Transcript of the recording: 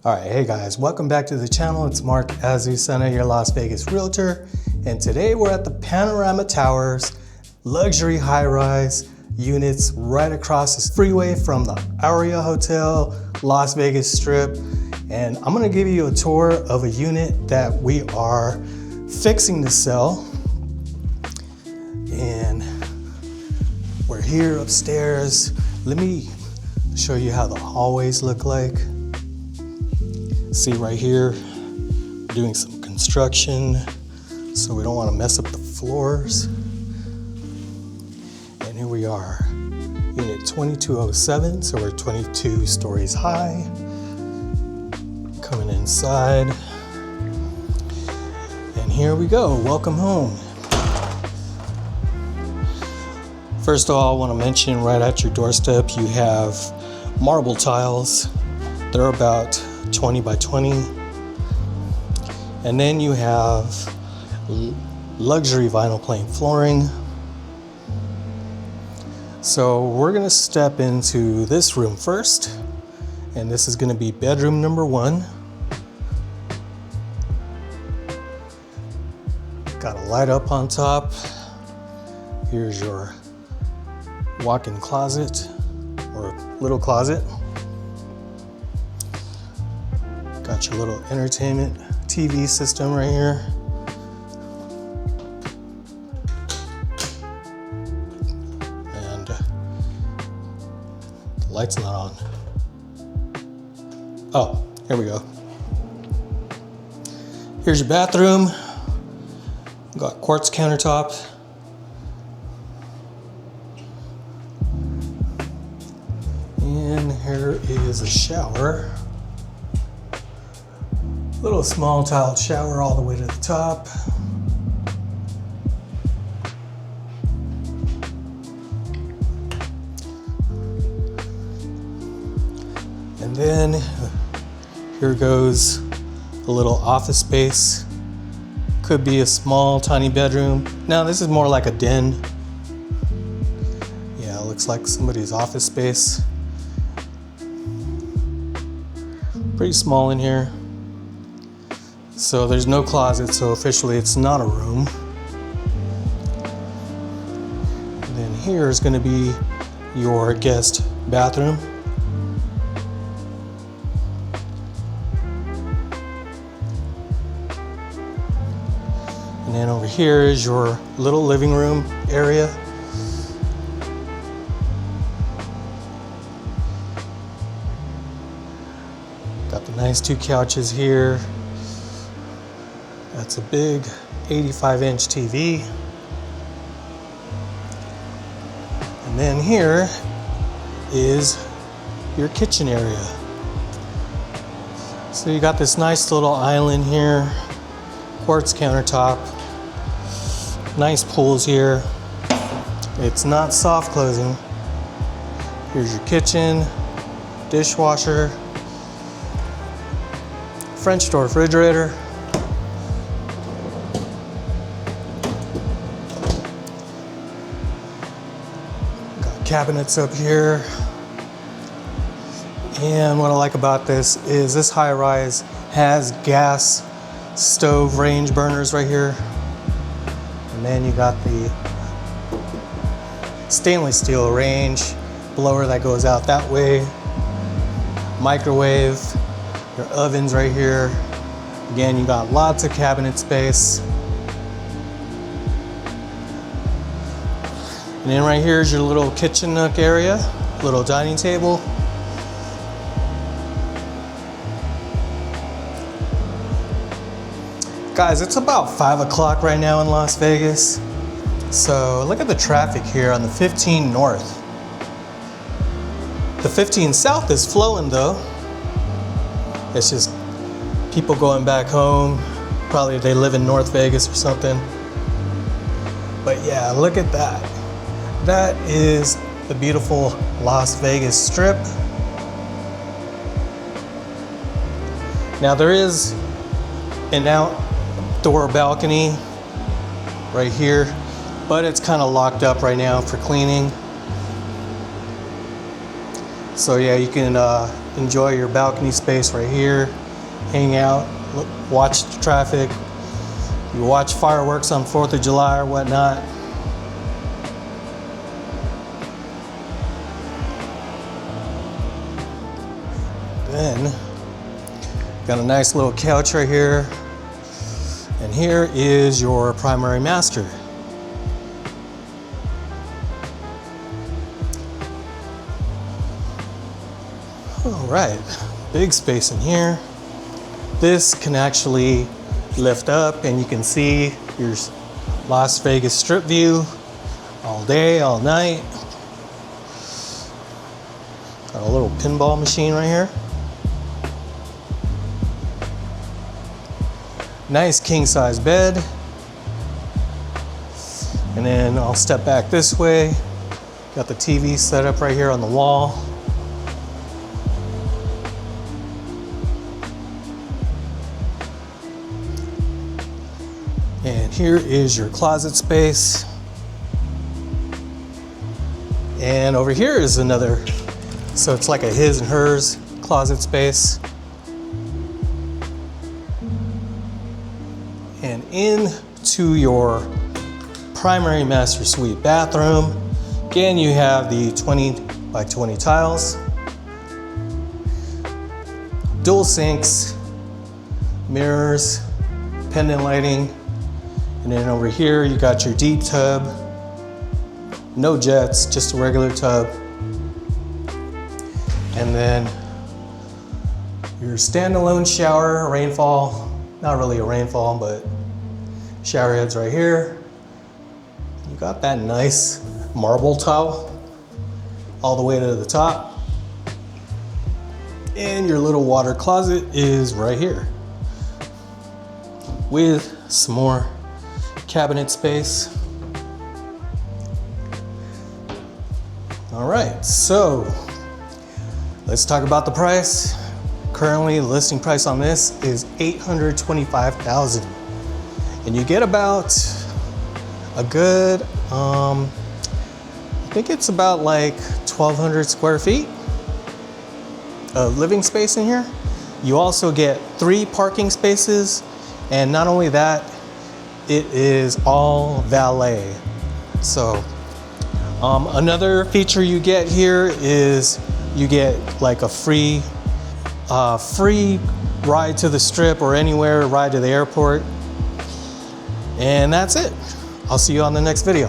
All right, hey guys, welcome back to the channel. It's Mark Azucena, your Las Vegas realtor. And today we're at the Panorama Towers, luxury high-rise units right across the freeway from the Aria Hotel, Las Vegas Strip. And I'm gonna give you a tour of a unit that we are fixing to sell. And we're here upstairs. Let me show you how the hallways look like. See right here, we're doing some construction, so we don't want to mess up the floors. And here we are, unit 2207, so we're 22 stories high. Coming inside, and here we go, welcome home. First of all, I want to mention right at your doorstep, you have marble tiles. They're about 20 by 20. And then you have luxury vinyl plank flooring. So we're gonna step into this room first. And this is gonna be bedroom number 1. Got a light up on top. Here's your walk-in closet or little closet. Got your little entertainment TV system right here. And the light's not on. Oh, here we go. Here's your bathroom. Got quartz countertop. And here is a shower. Little small tiled shower all the way to the top. And then here goes a little office space. Could be a small, tiny bedroom. Now this is more like a den. Yeah, it looks like somebody's office space. Pretty small in here. So there's no closet, so officially it's not a room. And then here is gonna be your guest bathroom. And then over here is your little living room area. Got the nice 2 couches here. That's a big 85-inch TV. And then here is your kitchen area. So you got this nice little island here, quartz countertop, nice pools here. It's not soft closing. Here's your kitchen, dishwasher, French door refrigerator. Cabinets up here. And what I like about this is this high rise has gas stove range burners right here. And then you got the stainless steel range blower that goes out that way. Microwave, your ovens right here. Again, you got lots of cabinet space. And then right here is your little kitchen nook area, little dining table. Guys, it's about 5 o'clock right now in Las Vegas. So look at the traffic here on the 15 North. The 15 South is flowing though. It's just people going back home. Probably they live in North Vegas or something. But yeah, look at that. That is the beautiful Las Vegas Strip. Now there is an outdoor balcony right here, but it's kind of locked up right now for cleaning. So yeah, you can enjoy your balcony space right here, hang out, watch the traffic, you watch fireworks on 4th of July or whatnot. Then, got a nice little couch right here. And here is your primary master. All right, big space in here. This can actually lift up and you can see your Las Vegas Strip view all day, all night. Got a little pinball machine right here. Nice king size bed. And then I'll step back this way. Got the TV set up right here on the wall. And here is your closet space. And over here is another, so it's like a his and hers closet space. And into your primary master suite bathroom, again, you have the 20 by 20 tiles, dual sinks, mirrors, pendant lighting, and then over here you got your deep tub, no jets, just a regular tub, and then your standalone shower, rainfall, not really a rainfall, but shower heads right here. You got that nice marble tile all the way to the top. And your little water closet is right here with some more cabinet space. All right, so let's talk about the price. Currently, the listing price on this is $825,000. And you get about a good, I think it's about like 1,200 square feet of living space in here. You also get 3 parking spaces, and not only that, it is all valet. So another feature you get here is you get like a free ride to the Strip or anywhere, ride to the airport. And that's it. I'll see you on the next video.